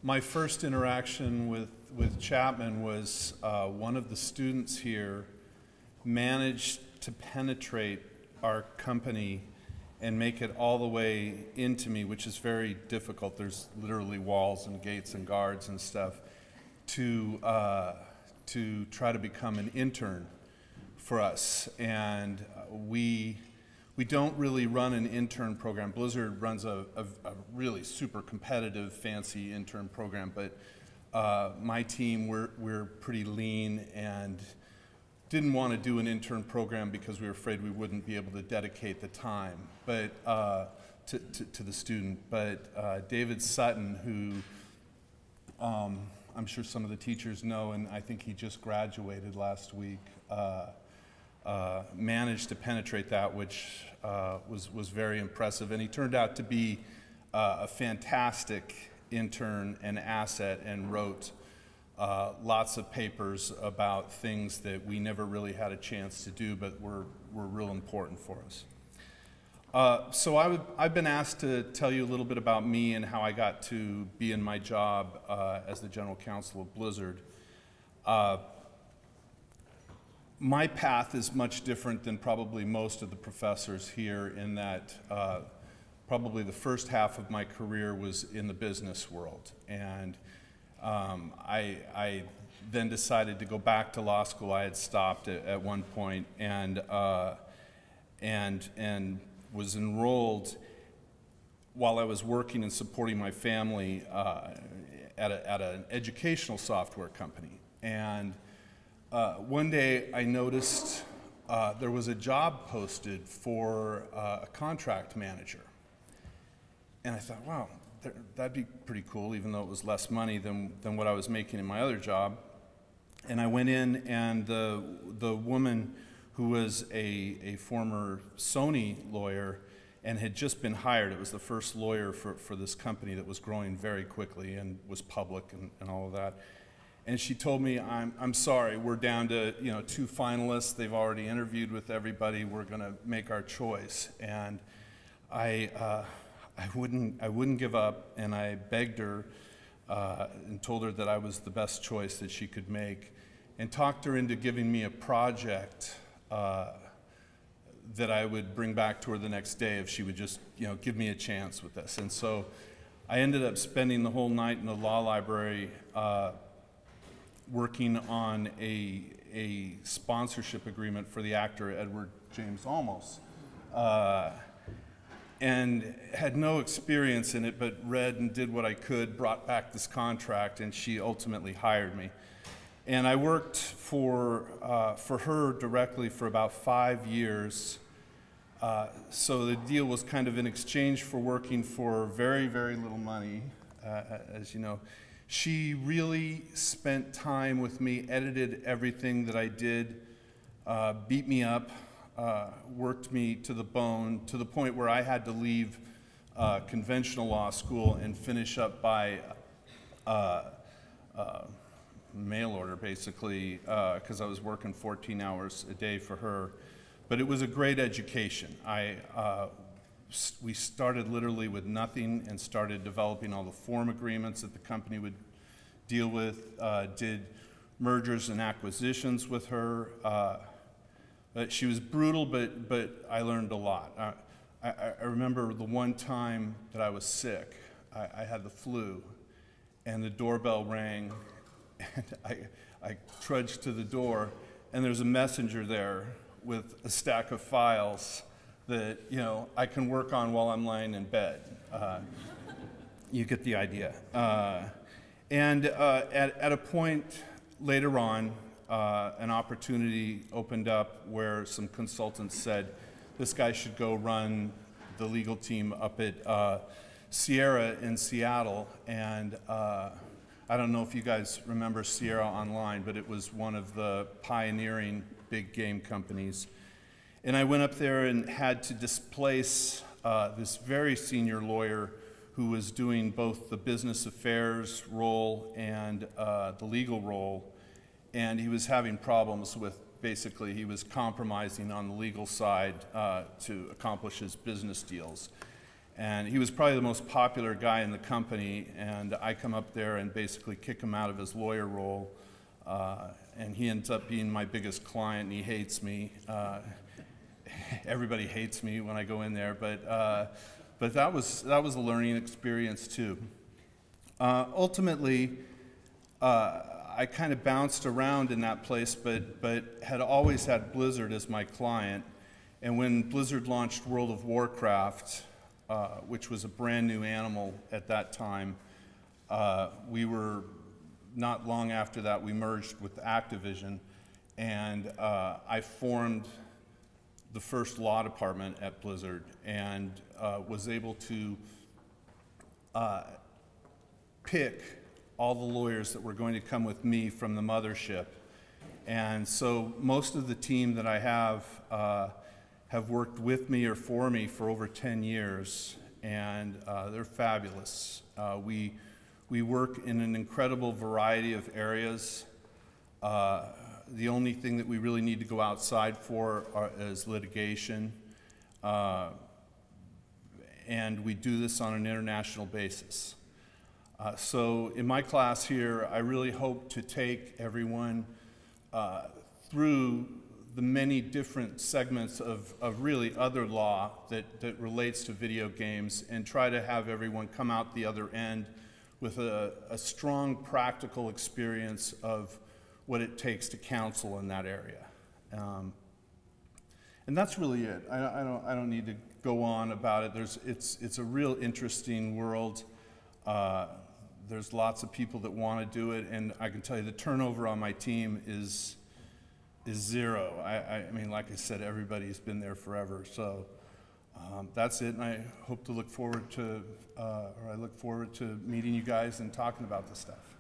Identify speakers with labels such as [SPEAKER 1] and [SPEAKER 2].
[SPEAKER 1] My first interaction with Chapman was one of the students here managed to penetrate our company and make it all the way into me, which is very difficult. There's literally walls and gates and guards and stuff, to try to become an intern for us. And we don't really run an intern program. Blizzard runs a really super competitive, fancy intern program, but my team, we're pretty lean and didn't want to do an intern program because we were afraid we wouldn't be able to dedicate the time but to the student. But David Sutton, who I'm sure some of the teachers know, and I think he just graduated last week, managed to penetrate that, which was very impressive. And he turned out to be a fantastic intern and asset, and wrote lots of papers about things that we never really had a chance to do, but were real important for us. So I've been asked to tell you a little bit about me and how I got to be in my job as the general counsel of Blizzard. My path is much different than probably most of the professors here, in that probably the first half of my career was in the business world. And I then decided to go back to law school. I had stopped at one point, and was enrolled while I was working and supporting my family at an educational software company. And one day I noticed there was a job posted for a contract manager. And I thought, wow, that'd be pretty cool, even though it was less money than what I was making in my other job. And I went in, and the woman, who was a former Sony lawyer and had just been hired, it was the first lawyer for this company that was growing very quickly and was public and all of that. And she told me, I'm sorry, we're down to 2 finalists. They've already interviewed with everybody. We're going to make our choice. And I wouldn't give up, and I begged her and told her that I was the best choice that she could make, and talked her into giving me a project that I would bring back to her the next day if she would just give me a chance with this. And so I ended up spending the whole night in the law library working on a sponsorship agreement for the actor Edward James Olmos. And had no experience in it, but read and did what I could, brought back this contract, and she ultimately hired me. And I worked for her directly for about 5 years. So the deal was kind of in exchange for working for very, very little money, as you know. She really spent time with me, edited everything that I did, beat me up, worked me to the bone, to the point where I had to leave conventional law school and finish up by mail order, basically, because I was working 14 hours a day for her. But it was a great education. We started literally with nothing and started developing all the form agreements that the company would deal with, did mergers and acquisitions with her. She was brutal, but I learned a lot. I remember the one time that I was sick. I had the flu, and the doorbell rang, and I trudged to the door, and there's a messenger there with a stack of files that I can work on while I'm lying in bed. You get the idea. And at a point later on, an opportunity opened up where some consultants said, this guy should go run the legal team up at Sierra in Seattle. And I don't know if you guys remember Sierra Online, but it was one of the pioneering big game companies. And I went up there and had to displace this very senior lawyer who was doing both the business affairs role and the legal role. And he was having problems with, basically, he was compromising on the legal side to accomplish his business deals. And he was probably the most popular guy in the company, and I come up there and basically kick him out of his lawyer role, and he ends up being my biggest client, and he hates me. Everybody hates me when I go in there, but that was a learning experience too. Ultimately, I kind of bounced around in that place, but had always had Blizzard as my client. And when Blizzard launched World of Warcraft, which was a brand new animal at that time, we were, not long after that, we merged with Activision, and I formed the first law department at Blizzard, and was able to pick all the lawyers that were going to come with me from the mothership. And so most of the team that I have worked with me or for me for over 10 years, and they're fabulous. We work in an incredible variety of areas. The only thing that we really need to go outside for is litigation. And we do this on an international basis. So in my class here, I really hope to take everyone through the many different segments of really other law that relates to video games, and try to have everyone come out the other end with a strong practical experience of what it takes to counsel in that area. And that's really it. I don't need to go on about it. It's a real interesting world. There's lots of people that want to do it, and I can tell you the turnover on my team is zero. I mean, like I said, everybody's been there forever. So that's it, and I hope to look forward to, or I look forward to meeting you guys and talking about this stuff.